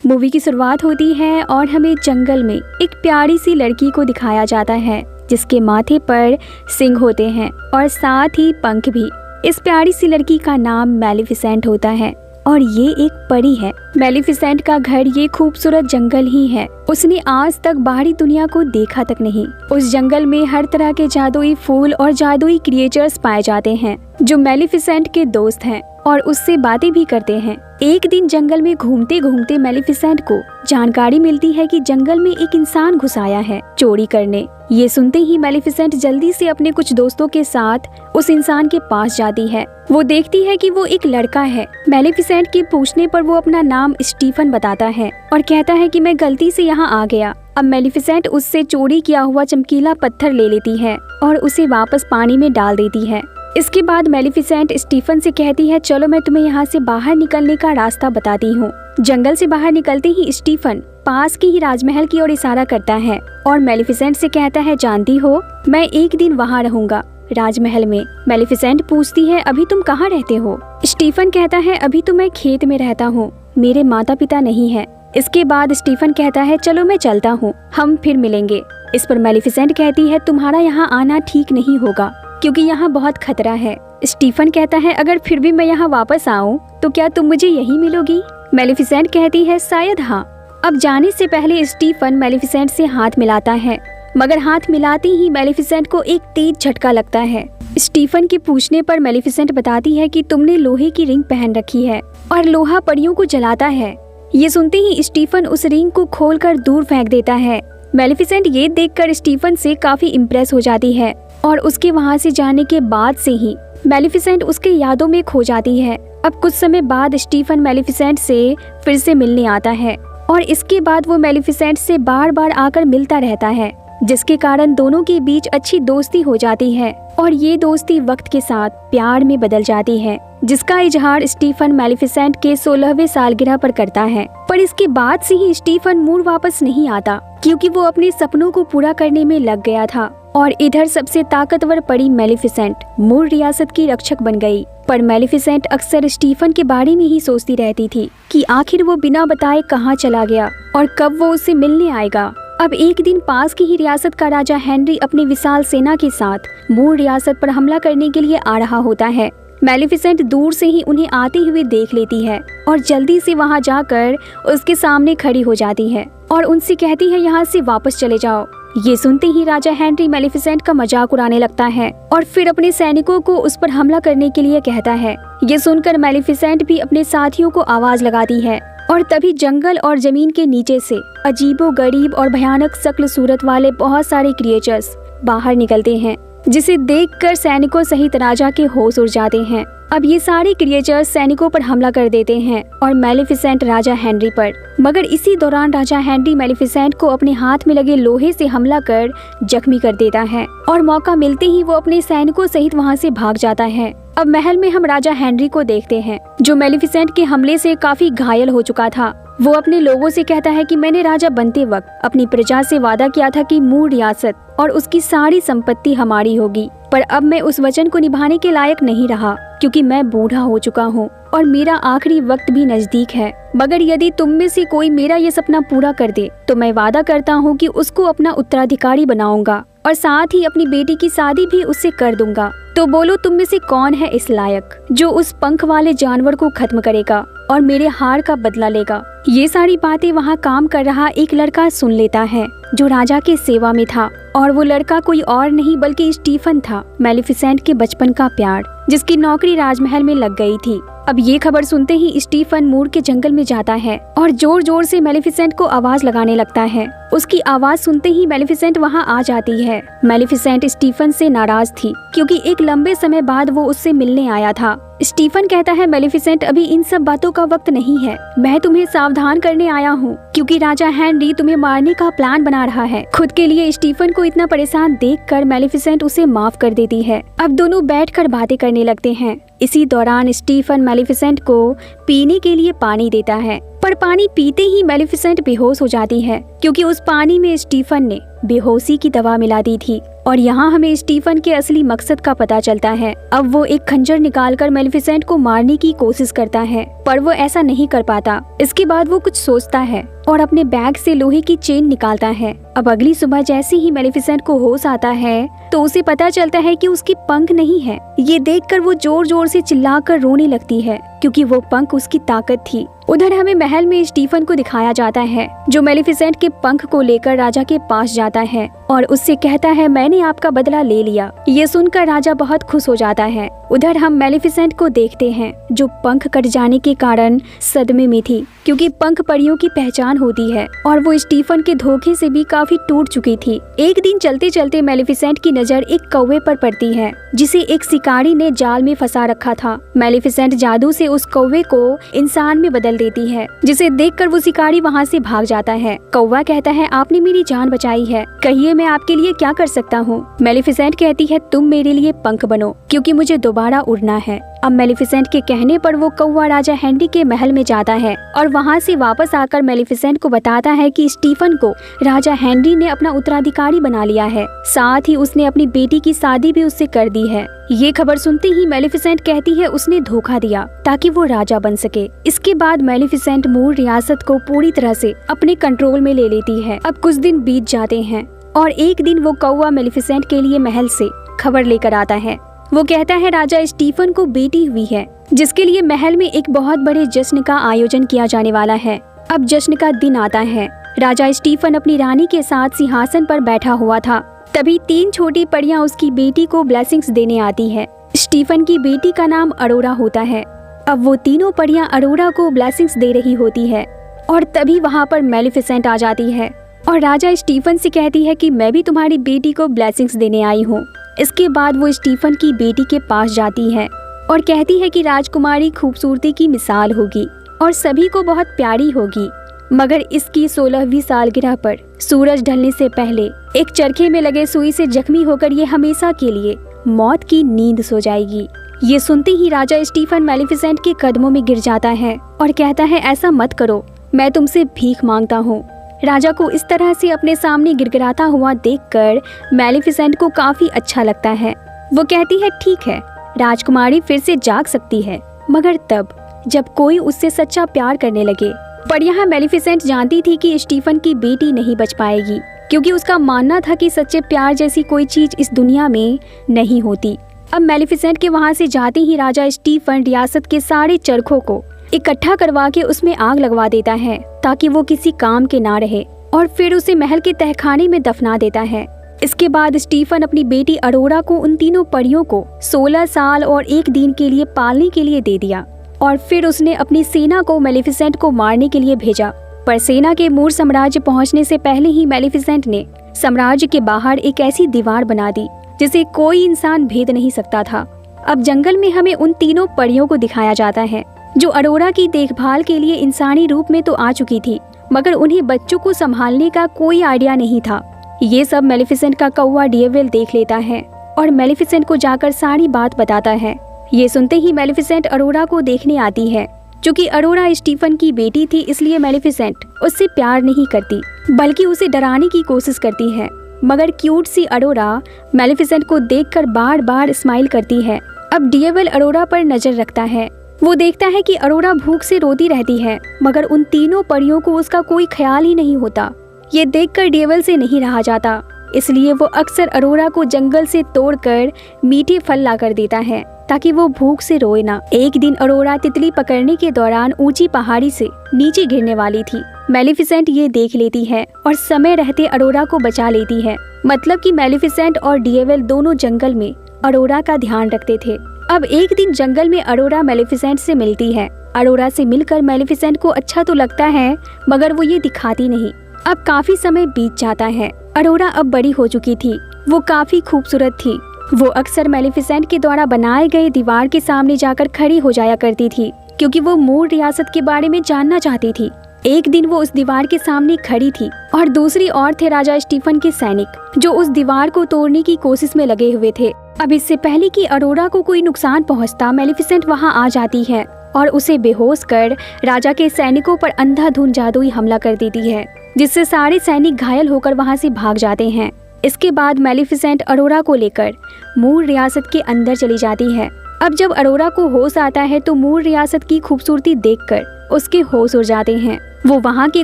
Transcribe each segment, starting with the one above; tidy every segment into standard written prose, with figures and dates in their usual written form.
Movie की शुरुआत होती है और हमें जंगल में एक प्यारी सी लड़की को दिखाया जाता है जिसके माथे पर सिंग होते हैं और साथ ही पंख भी। इस प्यारी सी लड़की का नाम मैलेफिसेंट होता है और ये एक परी है। मैलेफिसेंट का घर ये खूबसूरत जंगल ही है। उसने आज तक बाहरी दुनिया को देखा तक नहीं। उस जंगल में हर तरह के जादुई फूल और जादुई क्रिएचर्स पाए जाते हैं जो मैलेफिसेंट के दोस्त हैं और उससे बातें भी करते हैं। एक दिन जंगल में घूमते घूमते मैलेफिसेंट को जानकारी मिलती है कि जंगल में एक इंसान घुस आया है चोरी करने। ये सुनते ही मैलेफिसेंट जल्दी से अपने कुछ दोस्तों के साथ उस इंसान के पास जाती है। वो देखती है कि वो एक लड़का है। मैलेफिसेंट के पूछने पर वो अपना नाम स्टीफन बताता है और कहता है कि मैं गलती से यहाँ आ गया। अब मैलेफिसेंट उससे चोरी किया हुआ चमकीला पत्थर ले लेती है और उसे वापस पानी में डाल देती है। इसके बाद मैलेफिसेंट स्टीफन से कहती है चलो मैं तुम्हें यहाँ से बाहर निकलने का रास्ता बताती हूँ। जंगल से बाहर निकलते ही स्टीफन पास के ही राजमहल की ओर इशारा करता है और मैलेफिसेंट से कहता है जानती हो मैं एक दिन वहाँ रहूंगा राजमहल में। मैलेफिसेंट पूछती है अभी तुम कहाँ रहते हो? स्टीफन कहता है अभी तो मैं खेत में रहता हूँ, मेरे माता पिता नहीं है। इसके बाद स्टीफन कहता है चलो मैं चलता हूँ, हम फिर मिलेंगे। इस पर मैलेफिसेंट कहती है तुम्हारा यहाँ आना ठीक नहीं होगा क्योंकि यहाँ बहुत खतरा है। स्टीफन कहता है अगर फिर भी मैं यहाँ वापस आऊँ तो क्या तुम मुझे यहीं मिलोगी? मैलेफिसेंट कहती है शायद हाँ। अब जाने से पहले स्टीफन मैलेफिसेंट से हाथ मिलाता है मगर हाथ मिलाते ही मैलेफिसेंट को एक तेज झटका लगता है। स्टीफन के पूछने पर मैलेफिसेंट बताती है कि तुमने लोहे की रिंग पहन रखी है और लोहा परियों को जलाता है। ये सुनते ही स्टीफन उस रिंग को खोलकर दूर फेंक देता है। मैलेफिसेंट ये देखकर स्टीफन से काफी इम्प्रेस हो जाती है और उसके वहाँ से जाने के बाद से ही मैलेफिसेंट उसके यादों में खो जाती है। अब कुछ समय बाद स्टीफन मैलेफिसेंट से फिर से मिलने आता है और इसके बाद वो मैलेफिसेंट से बार बार आकर मिलता रहता है जिसके कारण दोनों के बीच अच्छी दोस्ती हो जाती है और ये दोस्ती वक्त के साथ प्यार में बदल जाती है जिसका इजहार स्टीफन मैलेफिसेंट के 16वें सालगिरह पर करता है। पर इसके बाद से ही स्टीफन मूर वापस नहीं आता क्योंकि वो अपने सपनों को पूरा करने में लग गया था और इधर सबसे ताकतवर परी मैलेफिसेंट मूर रियासत की रक्षक बन गई। पर मैलेफिसेंट अक्सर स्टीफन के बारे में ही सोचती रहती थी कि आखिर वो बिना बताए कहाँ चला गया और कब वो उससे मिलने आएगा। अब एक दिन पास की ही रियासत का राजा हेनरी अपनी विशाल सेना के साथ मूर रियासत पर हमला करने के लिए आ रहा होता है। मैलेफिसेंट दूर से ही उन्हें आते हुए देख लेती है और जल्दी से वहां जाकर उसके सामने खड़ी हो जाती है और उनसे कहती है यहाँ से वापस चले जाओ। ये सुनते ही राजा हेनरी मैलेफिसेंट का मजाक उड़ाने लगता है और फिर अपने सैनिकों को उस पर हमला करने के लिए कहता है। ये सुनकर मैलेफिसेंट भी अपने साथियों को आवाज लगाती है और तभी जंगल और जमीन के नीचे से अजीबो गरीब और भयानक शक्ल सूरत वाले बहुत सारे क्रिएचर्स बाहर निकलते हैं जिसे देखकर सैनिकों सहित राजा के होश उड़ जाते हैं। अब ये सारे क्रिएचर्स सैनिकों पर हमला कर देते हैं और मैलेफिसेंट राजा हेनरी पर। मगर इसी दौरान राजा हेनरी मैलेफिसेंट को अपने हाथ में लगे लोहे से हमला कर जख्मी कर देता है और मौका मिलते ही वो अपने सैनिकों सहित वहां से भाग जाता है। अब महल में हम राजा हेनरी को देखते हैं जो मैलेफिसेंट के हमले से काफी घायल हो चुका था। वो अपने लोगों से कहता है कि मैंने राजा बनते वक्त अपनी प्रजा से वादा किया था कि मूर रियासत और उसकी सारी संपत्ति हमारी होगी, पर अब मैं उस वचन को निभाने के लायक नहीं रहा क्योंकि मैं बूढ़ा हो चुका हूँ और मेरा आखिरी वक्त भी नजदीक है। मगर यदि तुम में से कोई मेरा ये सपना पूरा कर दे तो मैं वादा करता हूँ कि उसको अपना उत्तराधिकारी बनाऊंगा और साथ ही अपनी बेटी की शादी भी उससे कर दूंगा। तो बोलो तुम में से कौन है इस लायक जो उस पंख वाले जानवर को खत्म करेगा और मेरे हार का बदला लेगा। ये सारी बातें वहाँ काम कर रहा एक लड़का सुन लेता है जो राजा के सेवा में था और वो लड़का कोई और नहीं बल्कि स्टीफन था, मैलेफिसेंट के बचपन का प्यार जिसकी नौकरी राजमहल में लग गई थी। अब ये खबर सुनते ही स्टीफन मूर के जंगल में जाता है और जोर जोर से मैलेफिसेंट को आवाज लगाने लगता है। उसकी आवाज सुनते ही मैलेफिसेंट वहां आ जाती है। मैलेफिसेंट स्टीफन से नाराज थी क्योंकि एक लंबे समय बाद वो उससे मिलने आया था। स्टीफन कहता है मैलेफिसेंट अभी इन सब बातों का वक्त नहीं है, मैं तुम्हें सावधान करने आया हूँ क्योंकि राजा हेनरी तुम्हें मारने का प्लान बना रहा है। खुद के लिए स्टीफन को इतना परेशान देखकर मैलेफिसेंट उसे माफ कर देती है। अब दोनों बैठकर बातें करने लगते हैं। इसी दौरान स्टीफन मैलेफिसेंट को पीने के लिए पानी देता है पर पानी पीते ही मैलेफिसेंट बेहोश हो जाती है क्योंकि उस पानी में स्टीफन ने बेहोशी की दवा मिला दी थी। और यहाँ हमें स्टीफन के असली मकसद का पता चलता है। अब वो एक खंजर निकालकर मेलिफिसेंट को मारने की कोशिश करता है, पर वो ऐसा नहीं कर पाता। इसके बाद वो कुछ सोचता है और अपने बैग से लोहे की चेन निकालता है। अब अगली सुबह जैसे ही मेलिफिसेंट को होश आता है तो उसे पता चलता है कि उसकी पंख नहीं है। ये देखकर वो जोर जोर से चिल्लाकर रोने लगती है, क्योंकि वो पंख उसकी ताकत थी। उधर हमें महल में स्टीफन को दिखाया जाता है, जो मेलिफिसेंट के पंख को लेकर राजा के पास जाता है और उससे कहता है, मैंने आपका बदला ले लिया। ये सुनकर राजा बहुत खुश हो जाता है। उधर हम मेलिफिसेंट को देखते हैं, जो पंख कट जाने के कारण सदमे में थी, क्योंकि पंख परियों की पहचान होती है और वो स्टीफन के धोखे से भी काफी टूट चुकी थी। एक दिन चलते चलते मेलिफिसेंट की नजर एक कौवे पर पड़ती है, जिसे एक शिकारी ने जाल में फंसा रखा था। मेलिफिसेंट जादू से उस कौवे को इंसान में बदल देती है, जिसे देखकर वो शिकारी वहाँ से भाग जाता है। कौवा कहता है, आपने मेरी जान बचाई है, कहिए मैं आपके लिए क्या कर सकता हूँ। मेलिफिसेंट कहती है, तुम मेरे लिए पंख बनो, क्योंकि मुझे दोबारा उड़ना है। अब मेलिफिसेंट के कहने पर वो कौवा राजा हेनरी के महल में जाता है और वहाँ से वापस आकर मेलिफिसेंट को बताता है कि स्टीफन को राजा हेनरी ने अपना उत्तराधिकारी बना लिया है। साथ ही उसने अपनी बेटी की शादी भी उससे कर दी है। ये खबर सुनते ही मेलिफिसेंट कहती है उसने धोखा दिया ताकि वो राजा बन सके। इसके बाद मेलिफिसेंट मूल रियासत को पूरी तरह से अपने कंट्रोल में ले लेती है। अब कुछ दिन बीत जाते हैं और एक दिन वो कौवा मेलिफिसेंट के लिए महल से खबर लेकर आता है। वो कहता है राजा स्टीफन को बेटी हुई है, जिसके लिए महल में एक बहुत बड़े जश्न का आयोजन किया जाने वाला है। अब जश्न का दिन आता है। राजा स्टीफन अपनी रानी के साथ सिंहासन पर बैठा हुआ था। तभी 3 छोटी परियां उसकी बेटी को ब्लेसिंग्स देने आती है। स्टीफन की बेटी का नाम अरोरा होता है। अब वो तीनों परियां अरोरा को ब्लेसिंग्स दे रही होती है और तभी वहाँ पर मेलिफिसेंट आ जाती है और राजा स्टीफन से कहती है कि मैं भी तुम्हारी बेटी को ब्लेसिंग्स देने आई हूँ। इसके बाद वो स्टीफन की बेटी के पास जाती है और कहती है कि राजकुमारी खूबसूरती की मिसाल होगी और सभी को बहुत प्यारी होगी, मगर इसकी 16वीं सालगिरह पर सूरज ढलने से पहले एक चरखे में लगे सुई से जख्मी होकर ये हमेशा के लिए मौत की नींद सो जाएगी। ये सुनते ही राजा स्टीफन मेलिफिसेंट के कदमों में गिर जाता है और कहता है, ऐसा मत करो, मैं तुमसे भीख मांगता हूँ। राजा को इस तरह से अपने सामने गिड़गिड़ाता हुआ देखकर मेलिफिसेंट को काफी अच्छा लगता है। वो कहती है, ठीक है, राजकुमारी फिर से जाग सकती है, मगर तब जब कोई उससे सच्चा प्यार करने लगे। पर यहाँ मेलिफिसेंट जानती थी कि स्टीफन की बेटी नहीं बच पाएगी, क्योंकि उसका मानना था कि सच्चे प्यार जैसी कोई चीज इस दुनिया में नहीं होती। अब मेलिफिसेंट के वहाँ से जाते ही राजा स्टीफन रियासत के सारे चरखों को इकट्ठा करवा के उसमें आग लगवा देता है ताकि वो किसी काम के ना रहे, और फिर उसे महल के तहखाने में दफना देता है। इसके बाद स्टीफन अपनी बेटी अरोरा को उन तीनों परियों को 16 साल और 1 दिन के लिए पालने के लिए दे दिया और फिर उसने अपनी सेना को मेलिफिसेंट को मारने के लिए भेजा। पर सेना के मूर साम्राज्य पहुंचने से पहले ही मेलिफिसेंट ने साम्राज्य के बाहर एक ऐसी दीवार बना दी जिसे कोई इंसान भेद नहीं सकता था। अब जंगल में हमें उन तीनों परियों को दिखाया जाता है जो अरोरा की देखभाल के लिए इंसानी रूप में तो आ चुकी थी, मगर उन्हें बच्चों को संभालने का कोई आइडिया नहीं था। ये सब मेलिफिसेंट का कौवा डिएविल देख लेता है और मेलिफिसेंट को जाकर सारी बात बताता है। ये सुनते ही मेलिफिसेंट अरोरा को देखने आती है। चूँकि अरोरा स्टीफन की बेटी थी, इसलिए मेलिफिसेंट उससे प्यार नहीं करती, बल्कि उसे डराने की कोशिश करती है। मगर क्यूट सी अरोरा मेलिफिसेंट को देखकर बार बार स्माइल करती है। अब डिएविल अरोरा पर नजर रखता है। वो देखता है कि अरोरा भूख से रोती रहती है, मगर उन तीनों परियों को उसका कोई ख्याल ही नहीं होता। ये देखकर डिएविल से नहीं रहा जाता, इसलिए वो अक्सर अरोरा को जंगल से तोड़कर मीठे फल ला कर देता है ताकि वो भूख से रोए ना। एक दिन अरोरा तितली पकड़ने के दौरान ऊंची पहाड़ी से नीचे गिरने वाली थी। मेलिफिसेंट ये देख लेती है और समय रहते अरोरा को बचा लेती है। मतलब कि मेलिफिसेंट और डिएविल दोनों जंगल में अरोरा का ध्यान रखते थे। अब एक दिन जंगल में अरोरा मेलिफिसेंट से मिलती है। अरोरा से मिलकर मेलिफिसेंट को अच्छा तो लगता है, मगर वो ये दिखाती नहीं। अब काफी समय बीत जाता है। अरोरा अब बड़ी हो चुकी थी। वो काफी खूबसूरत थी। वो अक्सर मेलिफिसेंट के द्वारा बनाए गए दीवार के सामने जाकर खड़ी हो जाया करती थी, क्योंकि वो मूल रियासत के बारे में जानना चाहती थी। एक दिन वो उस दीवार के सामने खड़ी थी और दूसरी ओर थे राजा स्टीफन के सैनिक, जो उस दीवार को तोड़ने की कोशिश में लगे हुए थे। अब इससे पहले कि अरोरा को कोई नुकसान पहुंचता, मेलिफिसेंट वहां आ जाती है और उसे बेहोश कर राजा के सैनिकों पर अंधाधुंध जादुई हमला कर देती है। जिससे सारे सैनिक घायल होकर वहाँ से भाग जाते हैं। इसके बाद मैलेफिसेंट अरोरा को लेकर मूर रियासत के अंदर चली जाती है। अब जब अरोरा को होश आता है तो मूर रियासत की खूबसूरती देखकर उसके होश उड़ जाते हैं। वो वहाँ के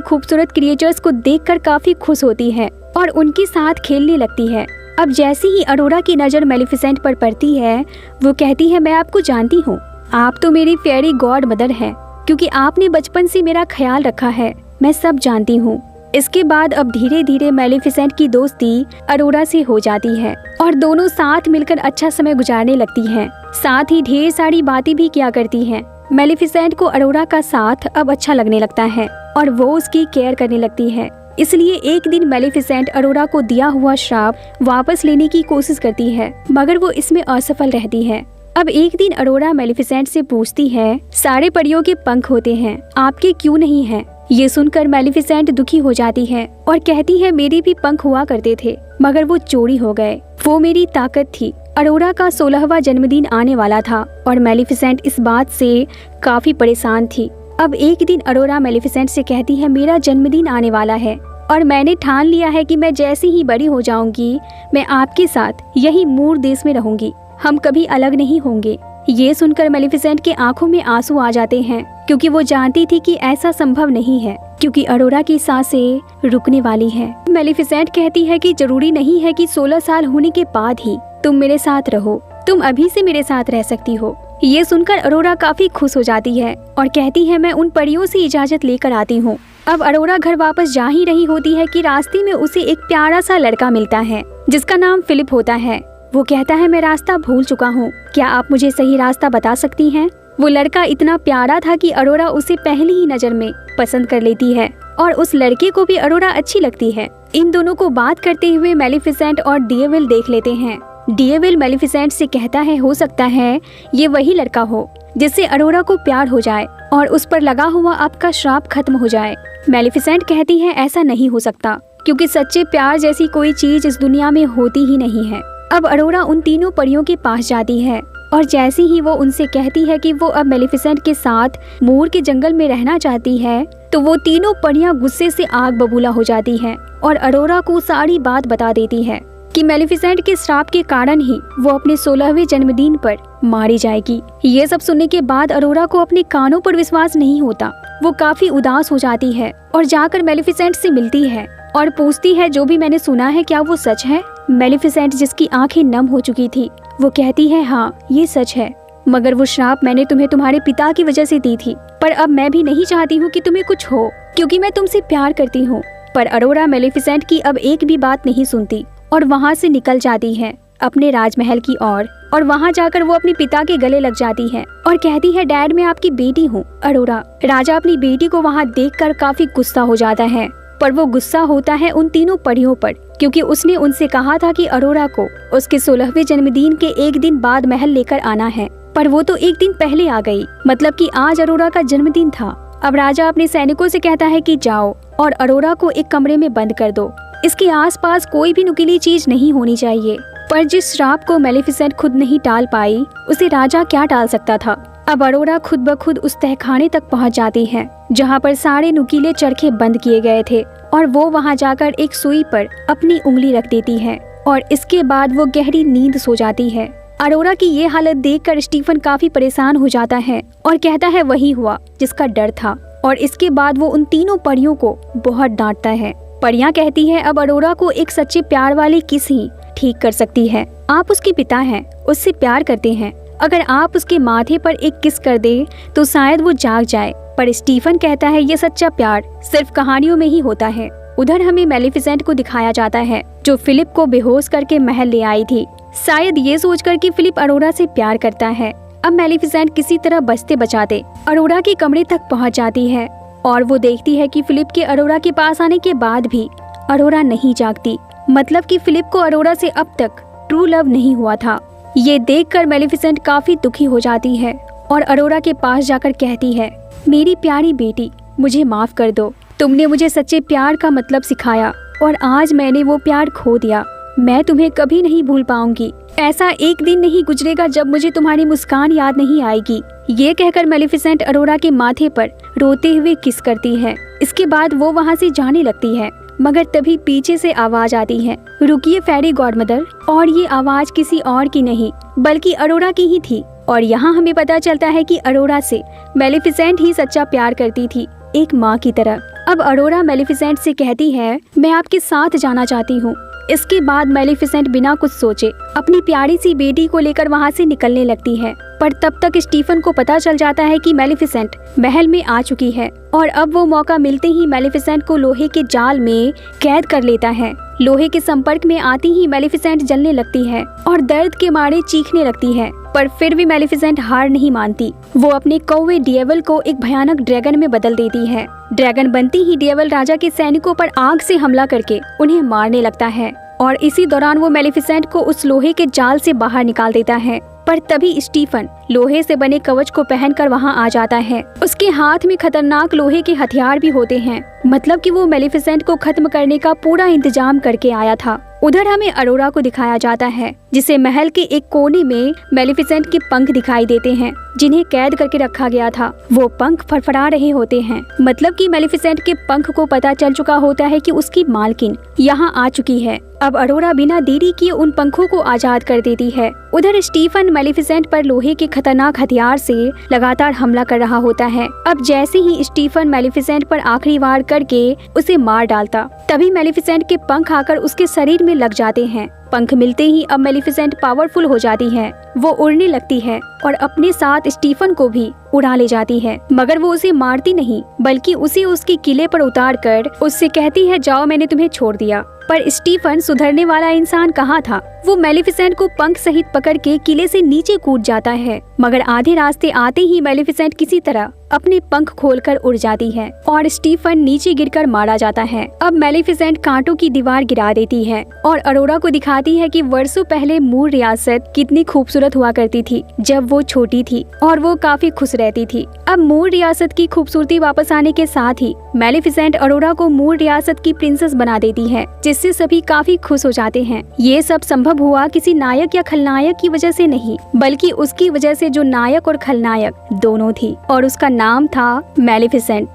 खूबसूरत क्रिएचर्स को देखकर काफी खुश होती है और उनके साथ खेलने लगती है। अब जैसे ही अरोरा की नज़र मैलेफिसेंट पर पड़ती है, वो कहती है, मैं आपको जानती हूँ, आप तो मेरी फेयरी गॉड मदर है, क्योंकि आपने बचपन से मेरा ख्याल रखा है, मैं सब जानती हूँ। इसके बाद अब धीरे धीरे मैलेफिसेंट की दोस्ती अरोरा से हो जाती है और दोनों साथ मिलकर अच्छा समय गुजारने लगती हैं। साथ ही ढेर सारी बातें भी किया करती हैं। मैलेफिसेंट को अरोरा का साथ अब अच्छा लगने लगता है और वो उसकी केयर करने लगती है। इसलिए एक दिन मैलेफिसेंट अरोरा को दिया हुआ श्राप वापस लेने की कोशिश करती है, मगर वो इसमें असफल रहती है। अब एक दिन अरोरा मैलेफिसेंट से पूछती है, सारे परियों के पंख होते हैं, आपके क्यों नहीं हैं? ये सुनकर मैलेफिसेंट दुखी हो जाती है और कहती है, मेरे भी पंख हुआ करते थे, मगर वो चोरी हो गए। वो मेरी ताकत थी। अरोरा का 16वां जन्मदिन आने वाला था और मैलेफिसेंट इस बात से काफी परेशान थी। अब एक दिन अरोरा मैलेफिसेंट से कहती है, मेरा जन्मदिन आने वाला है और मैंने ठान लिया है कि मैं जैसे ही बड़ी हो जाऊंगी, मैं आपके साथ यही मूर देश में रहूंगी, हम कभी अलग नहीं होंगे। ये सुनकर मैलेफिसेंट के आंखों में आंसू आ जाते हैं, क्योंकि वो जानती थी कि ऐसा संभव नहीं है, क्योंकि अरोरा की सांसें रुकने वाली है। मैलेफिसेंट कहती है कि जरूरी नहीं है कि 16 साल होने के बाद ही तुम मेरे साथ रहो, तुम अभी से मेरे साथ रह सकती हो। ये सुनकर अरोरा काफी खुश हो जाती है और कहती है, मैं उन परियों से इजाजत लेकर आती हूँ। अब अरोरा घर वापस जा ही रही होती है कि रास्ते में उसे एक प्यारा सा लड़का मिलता है जिसका नाम फिलिप होता है। वो कहता है, मैं रास्ता भूल चुका हूँ, क्या आप मुझे सही रास्ता बता सकती हैं? वो लड़का इतना प्यारा था कि अरोरा उसे पहली ही नजर में पसंद कर लेती है और उस लड़के को भी अरोरा अच्छी लगती है। इन दोनों को बात करते हुए मैलेफिसेंट और डिएविल देख लेते हैं। डिएविल मैलेफिसेंट से कहता है, हो सकता है ये वही लड़का हो जिससे अरोरा को प्यार हो जाए और उस पर लगा हुआ आपका श्राप खत्म हो जाए। मैलेफिसेंट कहती है, ऐसा नहीं हो सकता, क्योंकि सच्चे प्यार जैसी कोई चीज इस दुनिया में होती ही नहीं है। अब अरोरा उन तीनों परियों के पास जाती है और जैसे ही वो उनसे कहती है कि वो अब मैलेफिसेंट के साथ मूर के जंगल में रहना चाहती है, तो वो तीनों परियां गुस्से से आग बबूला हो जाती हैं और अरोरा को सारी बात बता देती है कि मैलेफिसेंट के श्राप के कारण ही वो अपने 16वें जन्मदिन पर मारी जाएगी। ये सब सुनने के बाद अरोरा को अपने कानों पर विश्वास नहीं होता। वो काफी उदास हो जाती है और जाकर मैलेफिसेंट से मिलती है और पूछती है, जो भी मैंने सुना है क्या वो सच है? मैलेफिसेंट, जिसकी आंखें नम हो चुकी थी, वो कहती है, हाँ ये सच है, मगर वो श्राप मैंने तुम्हें तुम्हारे पिता की वजह से दी थी, पर अब मैं भी नहीं चाहती हूँ कि तुम्हें कुछ हो, क्योंकि मैं तुमसे प्यार करती हूँ। पर अरोरा मैलेफिसेंट की अब एक भी बात नहीं सुनती और वहाँ से निकल जाती है अपने राजमहल की ओर और वहाँ जाकर वो अपने पिता के गले लग जाती है और कहती है, डैड मैं आपकी बेटी हूँ। अरोरा राजा अपनी बेटी को वहाँ देखकर काफी गुस्सा हो जाता है, पर वो गुस्सा होता है उन तीनों परियों पर, क्योंकि उसने उनसे कहा था कि अरोरा को उसके 16वें जन्मदिन के एक दिन बाद महल लेकर आना है, पर वो तो एक दिन पहले आ गई, मतलब कि आज अरोरा का जन्मदिन था। अब राजा अपने सैनिकों से कहता है कि जाओ और अरोरा को एक कमरे में बंद कर दो, इसके आसपास कोई भी नुकीली चीज नहीं होनी चाहिए। पर जिस श्राप को मैलेफिसेंट खुद नहीं टाल पाई, उसे राजा क्या टाल सकता था। अब अरोरा खुद ब खुद उस तहखाने तक पहुंच जाती है जहां पर सारे नुकीले चरखे बंद किए गए थे और वो वहां जाकर एक सुई पर अपनी उंगली रख देती है और इसके बाद वो गहरी नींद सो जाती है। अरोरा की ये हालत देखकर स्टीफन काफी परेशान हो जाता है और कहता है वही हुआ जिसका डर था, और इसके बाद वो उन तीनों परियों को बहुत डांटता है। परियां कहती है, अब अरोरा को एक सच्चे प्यार वाली किस ही ठीक कर सकती है। आप उसके पिता हैं, उससे प्यार करते हैं, अगर आप उसके माथे पर एक किस कर दे तो शायद वो जाग जाए। पर स्टीफन कहता है, ये सच्चा प्यार सिर्फ कहानियों में ही होता है। उधर हमें मैलेफिसेंट को दिखाया जाता है जो फिलिप को बेहोश करके महल ले आई थी, शायद ये सोचकर कि फिलिप अरोरा से प्यार करता है। अब मैलेफिसेंट किसी तरह बचते बचाते अरोरा के कमरे तक पहुंच जाती है और वो देखती है कि फिलिप के अरोरा के पास आने के बाद भी अरोरा नहीं जागती, मतलब कि फिलिप को अरोरा से अब तक ट्रू लव नहीं हुआ था। ये देखकर मैलेफिसेंट काफी दुखी हो जाती है और अरोरा के पास जाकर कहती है, मेरी प्यारी बेटी, मुझे माफ कर दो, तुमने मुझे सच्चे प्यार का मतलब सिखाया और आज मैंने वो प्यार खो दिया। मैं तुम्हें कभी नहीं भूल पाऊंगी। ऐसा एक दिन नहीं गुजरेगा जब मुझे तुम्हारी मुस्कान याद नहीं आएगी। ये कहकर मैलेफिसेंट अरोरा के माथे पर रोते हुए किस करती है। इसके बाद वो वहाँ से जाने लगती है, मगर तभी पीछे से आवाज आती है, रुकिए फेरी गॉडमदर। और ये आवाज किसी और की नहीं बल्कि अरोरा की ही थी। और यहाँ हमें पता चलता है कि अरोरा से मेलिफिसेंट ही सच्चा प्यार करती थी, एक माँ की तरह। अब अरोरा मेलिफिसेंट से कहती है, मैं आपके साथ जाना चाहती हूँ। इसके बाद मेलिफिसेंट बिना कुछ सोचे अपनी प्यारी सी बेटी को लेकर वहाँ से निकलने लगती है। पर तब तक स्टीफन को पता चल जाता है कि मेलिफिसेंट महल में आ चुकी है और अब वो मौका मिलते ही मेलिफिसेंट को लोहे के जाल में कैद कर लेता है। लोहे के संपर्क में आती ही मेलिफिसेंट जलने लगती है और दर्द के मारे चीखने लगती है, पर फिर भी मेलिफिसेंट हार नहीं मानती। वो अपने कौवे डिएवल को एक भयानक ड्रैगन में बदल देती है। ड्रैगन बनती ही डिएवल राजा के सैनिकों पर आग से हमला करके उन्हें मारने लगता है और इसी दौरान वो मेलिफिसेंट को उस लोहे के जाल से बाहर निकाल देता है। पर तभी स्टीफन लोहे से बने कवच को पहनकर वहां आ जाता है। उसके हाथ में खतरनाक लोहे के हथियार भी होते हैं, मतलब कि वो मेलिफिसेंट को खत्म करने का पूरा इंतजाम करके आया था। उधर हमें अरोरा को दिखाया जाता है, जिसे महल के एक कोने में मेलिफिसेंट के पंख दिखाई देते हैं, जिन्हें कैद करके रखा गया था। वो पंख फड़फड़ा रहे होते हैं, मतलब कि मेलिफिसेंट के पंख को पता चल चुका होता है कि उसकी मालकिन यहाँ आ चुकी है। अब अरोरा बिना देरी किए उन पंखों को आजाद कर देती है। उधर स्टीफन मेलिफिसेंट पर लोहे के खतरनाक हथियार से लगातार हमला कर रहा होता है। अब जैसे ही स्टीफन मेलिफिसेंट पर आखिरी वार करके उसे मार डालता, तभी मेलिफिसेंट के पंख आकर उसके शरीर में लग जाते हैं। पंख मिलते ही अब मेलिफिसेंट पावरफुल हो जाती है। वो उड़ने लगती है और अपने साथ स्टीफन को भी उड़ा ले जाती है, मगर वो उसे मारती नहीं बल्कि उसे उसके किले पर उतार कर उससे कहती है, जाओ मैंने तुम्हें छोड़ दिया। पर स्टीफन सुधरने वाला इंसान कहाँ था। वो मेलिफिसेंट को पंख सहित पकड़ के किले से नीचे कूद जाता है, मगर आधे रास्ते आते ही मेलिफिसेंट किसी तरह अपने पंख खोलकर उड़ जाती है और स्टीफन नीचे गिरकर मारा जाता है। अब मेलिफिसेंट कांटों की दीवार गिरा देती है और अरोरा को दिखाती है कि वर्षों पहले मूर रियासत कितनी खूबसूरत हुआ करती थी जब वो छोटी थी और वो काफी खुश रहती थी। अब मूर रियासत की खूबसूरती वापस आने के साथ ही मेलिफिसेंट अरोरा को मूर रियासत की प्रिंसेस बना देती है, जिससे सभी काफी खुश हो जाते हैं। ये सब संभव हुआ किसी नायक या खलनायक की वजह से नहीं, बल्कि उसकी वजह से जो नायक और खलनायक दोनों थी, और उसका नाम था मेलिफिसेंट।